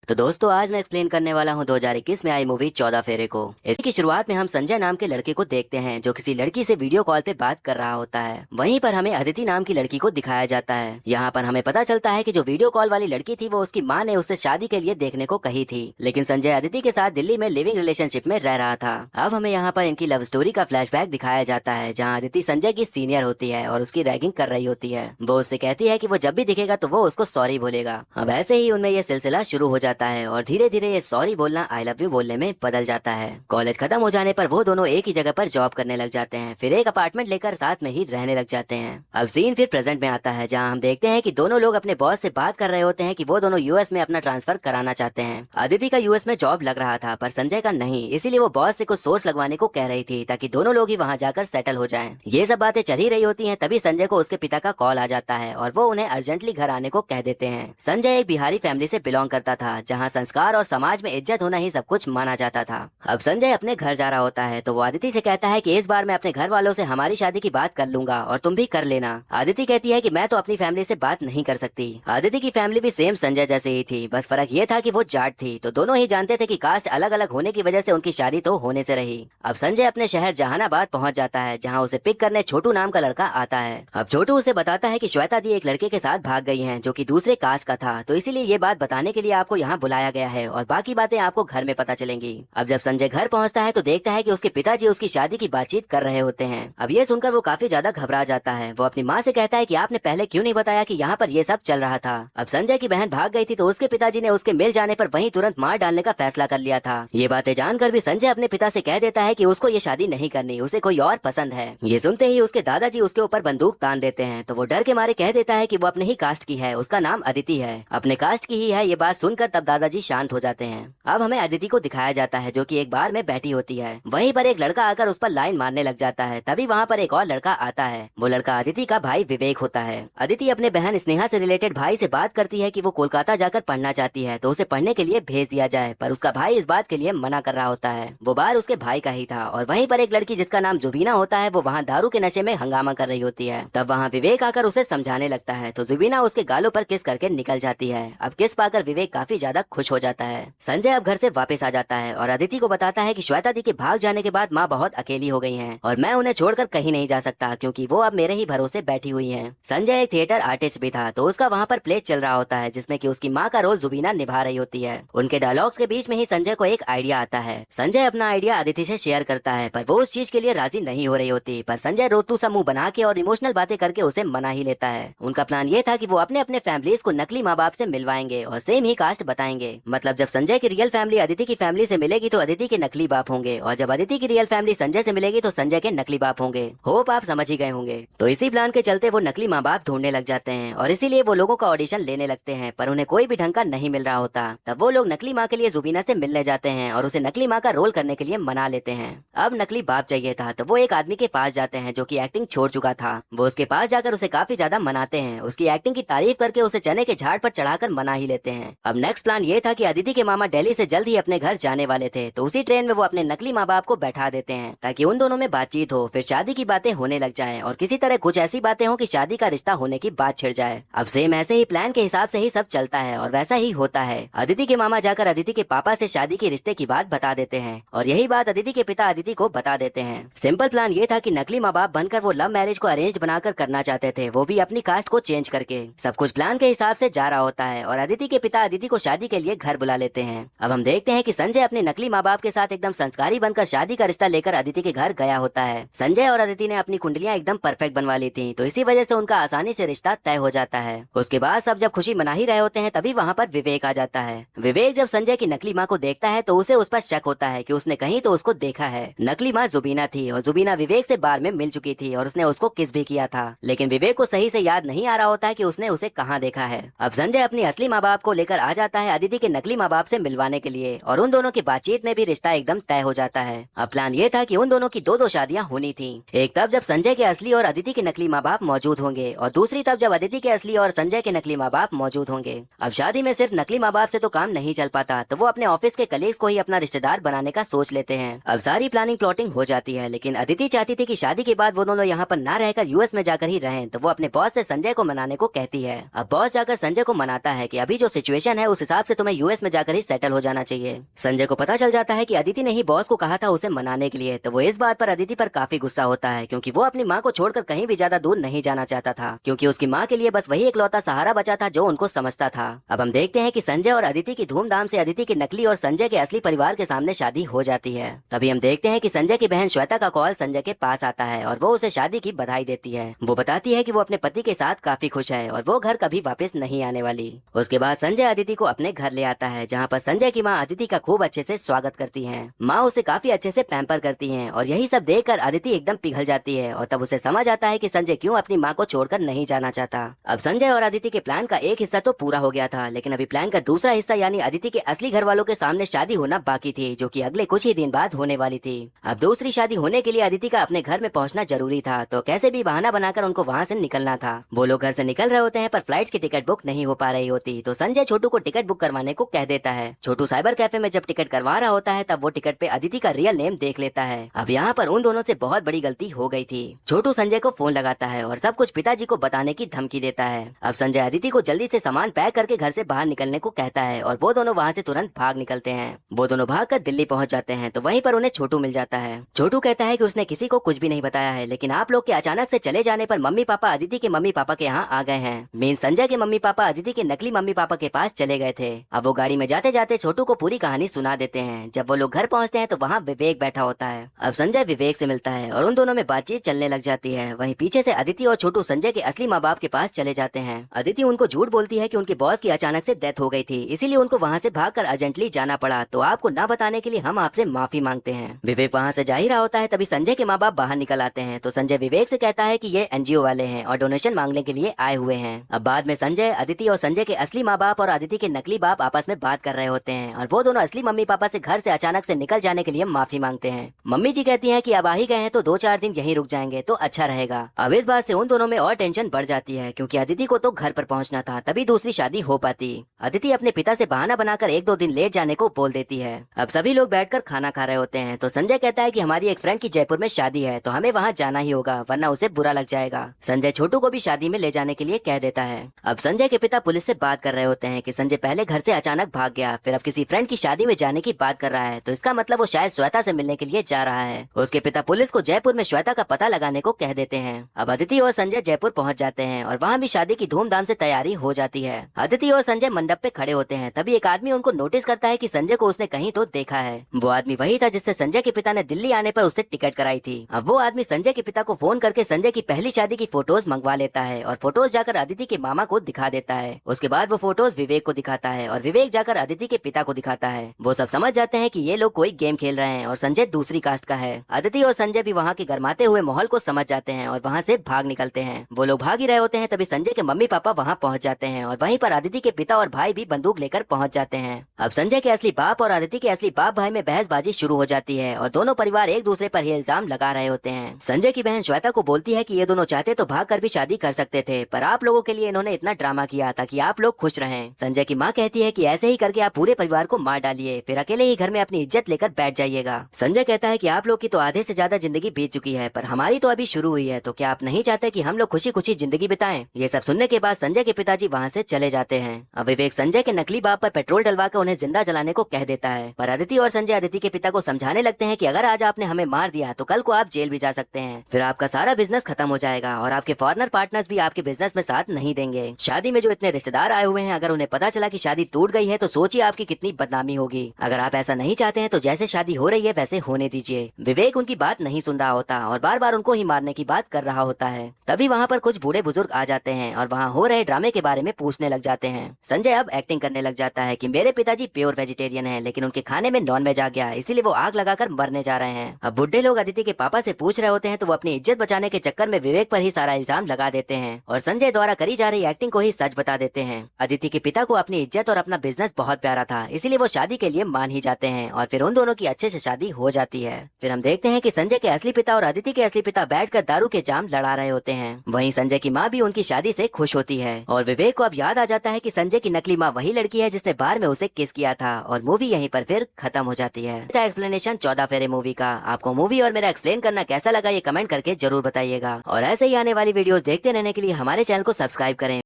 तो दोस्तों आज मैं एक्सप्लेन करने वाला हूँ 2021 में आई मूवी 14 फेरे को। इसकी शुरुआत में हम संजय नाम के लड़के को देखते हैं जो किसी लड़की से वीडियो कॉल पे बात कर रहा होता है। वहीं पर हमें अदिति नाम की लड़की को दिखाया जाता है। यहाँ पर हमें पता चलता है कि जो वीडियो कॉल वाली लड़की थी वो उसकी माँ ने उससे शादी के लिए देखने को कही थी, लेकिन संजय अदिति के साथ दिल्ली में लिविंग रिलेशनशिप में रह रहा था। अब हमें यहाँ पर इनकी लव स्टोरी का फ्लैशबैक दिखाया जाता है, जहाँ अदिति संजय की सीनियर होती है और उसकी रैगिंग कर रही होती है। वो उससे कहती है कि वो जब भी दिखेगा तो वो उसको सॉरी बोलेगा। अब ऐसे ही उनमें ये सिलसिला शुरू हो जाता है और धीरे धीरे ये सॉरी बोलना आई लव यू बोलने में बदल जाता है। कॉलेज खत्म हो जाने पर वो दोनों एक ही जगह पर जॉब करने लग जाते हैं, फिर एक अपार्टमेंट लेकर साथ में ही रहने लग जाते हैं। अब सीन फिर प्रेजेंट में आता है, जहाँ हम देखते हैं कि दोनों लोग अपने बॉस से बात कर रहे होते हैं कि वो दोनों यूएस में अपना ट्रांसफर कराना चाहते हैं। अदिति का यूएस में जॉब लग रहा था पर संजय का नहीं, इसीलिए वो बॉस से कुछ सोर्स लगवाने को कह रही थी ताकि दोनों लोग ही वहाँ जाकर सेटल हो जाएं। ये सब बातें चल ही रही होती हैं, तभी संजय को उसके पिता का कॉल आ जाता है और वो उन्हें अर्जेंटली घर आने को कह देते हैं। संजय एक बिहारी फैमिली से बिलोंग करता था, जहाँ संस्कार और समाज में इज्जत होना ही सब कुछ माना जाता था। अब संजय अपने घर जा रहा होता है तो वो अदिति से कहता है कि इस बार मैं अपने घर वालों से हमारी शादी की बात कर लूंगा और तुम भी कर लेना। अदिति कहती है कि मैं तो अपनी फैमिली से बात नहीं कर सकती। अदिति की फैमिली भी सेम संजय जैसे ही थी, बस फर्क ये था कि वो जाट थी, तो दोनों ही जानते थे कि कास्ट अलग अलग होने की वजह से उनकी शादी तो होने से रही। अब संजय अपने शहर जहानाबाद पहुंच जाता है, जहां उसे पिक करने छोटू नाम का लड़का आता है। अब छोटू उसे बताता है कि श्वेता दी एक लड़के के साथ भाग गई हैं जो कि दूसरे कास्ट का था, तो इसीलिए ये बात बताने के लिए आपको यहाँ बुलाया गया है और बाकी बातें आपको घर में पता चलेंगी। अब जब संजय घर पहुंचता है तो देखता है कि उसके पिताजी उसकी शादी की बातचीत कर रहे होते हैं। अब ये सुनकर वो काफी ज्यादा घबरा जाता है। वो अपनी माँ से कहता है कि आपने पहले क्यों नहीं बताया कि यहाँ पर ये सब चल रहा था। अब संजय की बहन भाग गई थी तो उसके पिताजी ने उसके मिल जाने पर वहीं तुरंत मार डालने का फैसला कर लिया था। ये बातें जानकर भी संजय अपने पिता से कह देता है कि उसको ये शादी नहीं करनी, उसे कोई और पसंद है। ये सुनते ही उसके दादाजी उसके ऊपर बंदूक तान देते हैं, तो वो डर के मारे कह देता है कि वो अपने ही कास्ट की है, उसका नाम अदिति है, अपने कास्ट की ही है। ये बात सुनकर तब दादाजी शांत हो जाते हैं। अब हमें अदिति को दिखाया जाता है जो कि एक बार में बैठी होती है। वहीं पर एक लड़का आकर उस पर लाइन मारने लग जाता है, तभी वहाँ पर एक और लड़का आता है। वो लड़का अदिति का भाई विवेक होता है। अदिति अपने बहन स्नेहा से रिलेटेड भाई से बात करती है कि वो कोलकाता जाकर पढ़ना चाहती है, तो उसे पढ़ने के लिए भेज दिया जाए, पर उसका भाई इस बात के लिए मना कर रहा होता है। वो बार उसके भाई का ही था। और वहीं पर एक लड़की जिसका नाम जुबीना होता है, वो वहाँ दारू के नशे में हंगामा कर रही होती है। तब वहाँ विवेक आकर उसे समझाने लगता है, तो जुबीना उसके गालों पर किस करके निकल जाती है। अब किस पाकर विवेक काफी ज्यादा खुश हो जाता है। संजय अब घर से वापस आ जाता है और अदिति को बताता है कि श्वेता दी के भाग जाने के बाद माँ बहुत अकेली हो गई हैं और मैं उन्हें छोड़कर कहीं नहीं जा सकता क्योंकि वो अब मेरे ही भरोसे बैठी हुई हैं। संजय एक थिएटर आर्टिस्ट भी था, तो उसका वहाँ पर प्ले चल रहा होता है जिसमें कि उसकी माँ का रोल जुबीना निभा रही होती है। उनके डायलॉग्स के बीच में ही संजय को एक आइडिया आता है। संजय अपना आइडिया अदिति से शेयर करता है, पर वो उस चीज के लिए राजी नहीं हो रही होती, पर संजय रोतू सा मुंह बना के और इमोशनल बातें करके उसे मना ही लेता है। उनका प्लान ये था कि वो अपने अपने फैमिलीज को नकली माँ बाप से मिलवाएंगे और सेम ही कास्ट बताएंगे। मतलब जब संजय की रियल फैमिली अदिति की फैमिली से मिलेगी तो अदिति के नकली बाप होंगे, और जब अदिति की रियल फैमिली संजय से मिलेगी तो संजय के नकली बाप होंगे। होप आप समझ ही गए होंगे। तो इसी प्लान के चलते वो नकली माँ बाप ढूंढने लग जाते हैं और इसीलिए वो लोगों का ऑडिशन लेने लगते हैं, पर उन्हें कोई भी ढंग का नहीं मिल रहा होता। तब वो लोग नकली माँ के लिए जुबीना से मिलने जाते हैं और उसे नकली माँ का रोल करने के लिए मना लेते हैं। अब नकली बाप चाहिए था तो वो एक आदमी के पास जाते हैं जो कि एक्टिंग छोड़ चुका था। वो उसके पास जाकर उसे काफी ज्यादा मनाते हैं, उसकी एक्टिंग की तारीफ करके उसे चने के झाड़ पर चढ़ाकर मना ही लेते हैं। अब नेक्स्ट प्लान ये था कि अदिति के मामा दिल्ली से जल्द ही अपने घर जाने वाले थे, तो उसी ट्रेन में वो अपने नकली माँ बाप को बैठा देते हैं ताकि उन दोनों में बातचीत हो, फिर शादी की बातें होने लग जाएं और किसी तरह कुछ ऐसी बातें हो कि शादी का रिश्ता होने की बात छिड़ जाए। अब सेम ऐसे ही प्लान के हिसाब से ही सब चलता है और वैसा ही होता है। अदिति के मामा जाकर अदिति के पापा से शादी के रिश्ते की बात बता देते हैं और यही बात अदिति के पिता अदिति को बता देते हैं। सिंपल प्लान ये था कि नकली माँ बाप बनकर वो लव मैरिज को अरेंज बनाकर करना चाहते थे, वो भी अपनी कास्ट को चेंज करके। सब कुछ प्लान के हिसाब से जा रहा होता है और अदिति के पिता अदिति को शादी के लिए घर बुला लेते हैं। अब हम देखते हैं कि संजय अपने नकली माँ बाप के साथ एकदम संस्कारी बनकर शादी का रिश्ता लेकर अदिति के घर गया होता है। संजय और अदिति ने अपनी कुंडलियां एकदम परफेक्ट बनवा ली थी, तो इसी वजह से उनका आसानी से रिश्ता तय हो जाता है। उसके बाद सब जब खुशी मना ही रहे होते हैं तभी वहाँ पर विवेक आ जाता है। विवेक जब संजय की नकली माँ को देखता है तो उसे उस पर शक होता है कि उसने कहीं तो उसको देखा है। नकली माँ जुबीना थी और जुबीना विवेक से बार में मिल चुकी थी और उसने उसको किस भी किया था, लेकिन विवेक को सही से याद नहीं आ रहा होता है कि उसने उसे कहाँ देखा है। अब संजय अपनी असली माँ बाप को लेकर आ जाता है अदिति के नकली माँ बाप से मिलवाने के लिए और उन दोनों की बातचीत में भी रिश्ता एकदम तय हो जाता है। अब प्लान ये था कि उन दोनों की दो शादियां होनी थी, एक तब जब संजय के असली और अदिति के नकली माँ बाप मौजूद होंगे और दूसरी तब जब अदिति के असली और संजय के नकली माँ बाप मौजूद होंगे। अब शादी में सिर्फ नकली माँ बाप से तो काम नहीं चल पाता, तो वो अपने ऑफिस के कलीग्स को ही अपना रिश्तेदार बनाने का सोच लेते हैं। अब सारी प्लानिंग प्लॉटिंग हो जाती है, लेकिन अदिति चाहती थी कि शादी के बाद वो दोनों यहाँ पर ना रहकर यूएस में जाकर ही रहें, तो वो अपने बॉस से संजय को मनाने को कहती है। अब बॉस जाकर संजय को मनाता है कि अभी जो सिचुएशन है उस हिसाब हिसाब से तुम्हें यूएस में जाकर ही सेटल हो जाना चाहिए। संजय को पता चल जाता है कि अदिति ने ही बॉस को कहा था उसे मनाने के लिए, तो वो इस बात पर अदिति पर काफी गुस्सा होता है, क्योंकि वो अपनी माँ को छोड़कर कहीं भी ज्यादा दूर नहीं जाना चाहता था, क्योंकि उसकी माँ के लिए बस वही इकलौता सहारा बचा था जो उनको समझता था। अब हम देखते हैं कि संजय और अदिति की धूमधाम से अदिति के नकली और संजय के असली परिवार के सामने शादी हो जाती है। तभी हम देखते हैं कि संजय की बहन श्वेता का कॉल संजय के पास आता है और वो उसे शादी की बधाई देती है। वो बताती है कि वो अपने पति के साथ काफी खुश है और वो घर कभी वापस नहीं आने वाली। उसके बाद संजय अदिति को अपने घर ले आता है, जहाँ पर संजय की माँ अदिति का खूब अच्छे से स्वागत करती है। माँ उसे काफी अच्छे से पैम्पर करती है और यही सब देखकर अदिति एकदम पिघल जाती है और तब उसे समझ आता है कि संजय क्यों अपनी माँ को छोड़कर नहीं जाना चाहता। अब संजय और अदिति के प्लान का एक हिस्सा तो पूरा हो गया था, लेकिन अभी प्लान का दूसरा हिस्सा यानी अदिति के असली घर वालों के सामने शादी होना बाकी थी, जो कि अगले कुछ ही दिन बाद होने वाली थी। अब दूसरी शादी होने के लिए अदिति का अपने घर में पहुंचना जरूरी था, तो कैसे भी बहाना बनाकर उनको वहां से निकलना था। वो लोग घर से निकल रहे होते हैं पर फ्लाइट्स की टिकट बुक नहीं हो पा रही होती, तो संजय छोटू को टिकट बुक करवाने को कह देता है। छोटू साइबर कैफे में जब टिकट करवा रहा होता है तब वो टिकट पे अदिति का रियल नेम देख लेता है। अब यहाँ पर उन दोनों से बहुत बड़ी गलती हो गई थी। छोटू संजय को फोन लगाता है और सब कुछ पिताजी को बताने की धमकी देता है। अब संजय अदिति को जल्दी से सामान पैक करके घर से बाहर निकलने को कहता है और वो दोनों वहाँ से तुरंत भाग निकलते हैं। वो दोनों भागकर दिल्ली पहुँच जाते हैं, तो वहीं पर उन्हें छोटू मिल जाता है। छोटू कहता है कि उसने किसी को कुछ भी नहीं बताया है, लेकिन आप लोग के अचानक से चले जाने पर मम्मी पापा अदिति के मम्मी पापा के यहाँ आ गए हैं। मीन संजय के मम्मी पापा अदिति के नकली मम्मी पापा के पास चले गए थे। अब वो गाड़ी में जाते जाते छोटू को पूरी कहानी सुना देते हैं। जब वो लोग घर पहुँचते हैं तो वहाँ विवेक बैठा होता है। अब संजय विवेक से मिलता है और उन दोनों में बातचीत चलने लग जाती है। वहीं पीछे से अदिति और छोटू संजय के असली माँ बाप के पास चले जाते हैं। अदिति उनको झूठ बोलती है कि उनके बॉस की अचानक से डेथ हो गई थी, इसीलिए उनको वहाँ से भागकर अर्जेंटली जाना पड़ा, तो आपको न बताने के लिए हम आपसे माफी मांगते हैं। विवेक वहाँ से जा ही रहा होता है, तभी संजय के माँ बाप बाहर निकल आते हैं। तो संजय विवेक से कहता है कि ये एनजीओ वाले हैं और डोनेशन मांगने के लिए आए हुए हैं। अब बाद में संजय, अदिति और संजय के असली माँ बाप और अदिति के नकली बाप आपस में बात कर रहे होते हैं और वो दोनों असली मम्मी पापा से घर से अचानक से निकल जाने के लिए माफी मांगते हैं। मम्मी जी कहती हैं कि अब आ ही गए हैं तो 2-4 दिन यहीं रुक जाएंगे तो अच्छा रहेगा। अब इस बात से उन दोनों में और टेंशन बढ़ जाती है, क्योंकि अदिति को तो घर पर पहुंचना था, तभी दूसरी शादी हो पाती। अदिति अपने पिता से बहाना बनाकर 1-2 दिन लेट जाने को बोल देती है। अब सभी लोग बैठकर खाना खा रहे होते हैं, तो संजय कहता है कि हमारी एक फ्रेंड की जयपुर में शादी है, तो हमें वहाँ जाना ही होगा, वरना उसे बुरा लग जाएगा। संजय छोटू को भी शादी में ले जाने के लिए कह देता है। अब संजय के पिता पुलिस से बात कर रहे होते हैं कि संजय पहले घर से अचानक भाग गया, फिर अब किसी फ्रेंड की शादी में जाने की बात कर रहा है, तो इसका मतलब वो शायद श्वेता से मिलने के लिए जा रहा है। उसके पिता पुलिस को जयपुर में श्वेता का पता लगाने को कह देते हैं। अब अदिति और संजय जयपुर पहुंच जाते हैं और वहाँ भी शादी की धूमधाम से तैयारी हो जाती है। अदिति और संजय मंडप पे खड़े होते हैं, तभी एक आदमी उनको नोटिस करता है कि संजय को उसने कहीं तो देखा है। वो आदमी वही था जिससे संजय के पिता ने दिल्ली आने पर उससे टिकट कराई थी। अब वो आदमी संजय के पिता को फोन करके संजय की पहली शादी की फोटोज मंगवा लेता है और फोटोज जाकर अदिति के मामा को दिखा देता है। उसके बाद वो फोटोज विवेक को दिखाता है और विवेक जाकर अदिति के पिता को दिखाता है। वो सब समझ जाते हैं कि ये लोग कोई गेम खेल रहे हैं और संजय दूसरी कास्ट का है। अदिति और संजय भी वहाँ के गरमाते हुए माहौल को समझ जाते हैं और वहाँ से भाग निकलते हैं। वो लोग भाग ही रहे होते हैं, तभी संजय के मम्मी पापा वहाँ पहुँच जाते हैं और वहीं पर अदिति के पिता और भाई भी बंदूक लेकर पहुँच जाते हैं। अब संजय के असली बाप और अदिति के असली बाप भाई में बहसबाजी शुरू हो जाती है और दोनों परिवार एक दूसरे पर ही इल्जाम लगा रहे होते हैं। संजय की बहन श्वेता को बोलती है कि ये दोनों चाहते तो भाग कर भी शादी कर सकते थे, पर आप लोगों के लिए इन्होंने इतना ड्रामा किया ताकि आप लोग खुश रहें। संजय की माँ कहती है कि ऐसे ही करके आप पूरे परिवार को मार डालिए, फिर अकेले ही घर में अपनी इज्जत लेकर बैठ जाइएगा। संजय कहता है कि आप लोग की तो आधे से ज्यादा जिंदगी बीत चुकी है, पर हमारी तो अभी शुरू हुई है, तो क्या आप नहीं चाहते कि हम लोग खुशी खुशी जिंदगी बिताएं? ये सब सुनने के बाद संजय के पिताजी वहाँ से चले जाते हैं। अब विवेक संजय के नकली बाप पर पेट्रोल डलवाकर उन्हें जिंदा जलाने को कह देता है, पर अदिति और संजय अदिति के पिता को समझाने लगते हैं कि अगर आज आपने हमें मार दिया तो कल को आप जेल भी जा सकते हैं, फिर आपका सारा बिजनेस खत्म हो जाएगा और आपके फॉरेनर पार्टनर्स भी आपके बिजनेस में साथ नहीं देंगे। शादी में जो इतने रिश्तेदार आए हुए हैं, अगर उन्हें पता चला कि शादी टूट गई है तो सोचिए आपकी कितनी बदनामी होगी। अगर आप ऐसा नहीं चाहते हैं तो जैसे शादी हो रही है वैसे होने दीजिए। विवेक उनकी बात नहीं सुन रहा होता और बार बार उनको ही मारने की बात कर रहा होता है। तभी वहाँ पर कुछ बूढ़े बुजुर्ग आ जाते हैं और वहाँ हो रहे ड्रामे के बारे में पूछने लग जाते हैं। संजय अब एक्टिंग करने लग जाता है कि मेरे पिताजी प्योर वेजिटेरियन है, लेकिन उनके खाने में नॉन वेज आ गया, इसीलिए वो आग लगाकर मरने जा रहे हैं। अब बुढ़े लोग अदिति के पापा से पूछ रहे होते हैं, तो वो अपनी इज्जत बचाने के चक्कर में विवेक पर ही सारा इल्जाम लगा देते हैं और संजय द्वारा करी जा रही एक्टिंग को ही सच बता देते हैं। अदिति के पिता को अपनी इज्जत और अपना बिजनेस बहुत प्यारा था, इसीलिए वो शादी के लिए मान ही जाते हैं और फिर उन दोनों की अच्छे से शादी हो जाती है। फिर हम देखते हैं कि संजय के असली पिता और अदिति के असली पिता बैठकर दारू के जाम लड़ा रहे होते हैं। वहीं संजय की माँ भी उनकी शादी से खुश होती है और विवेक को अब याद आ जाता है कि संजय की नकली माँ वही लड़की है जिसने बार में उसे किस किया था और मूवी यहीं पर फिर खत्म हो जाती है। एक्सप्लेनेशन 14 फेरे मूवी का। आपको मूवी और मेरा एक्सप्लेन करना कैसा लगा ये कमेंट करके जरूर बताइएगा और ऐसे ही आने वाली वीडियोस देखते रहने के लिए हमारे चैनल को सब्सक्राइब करें।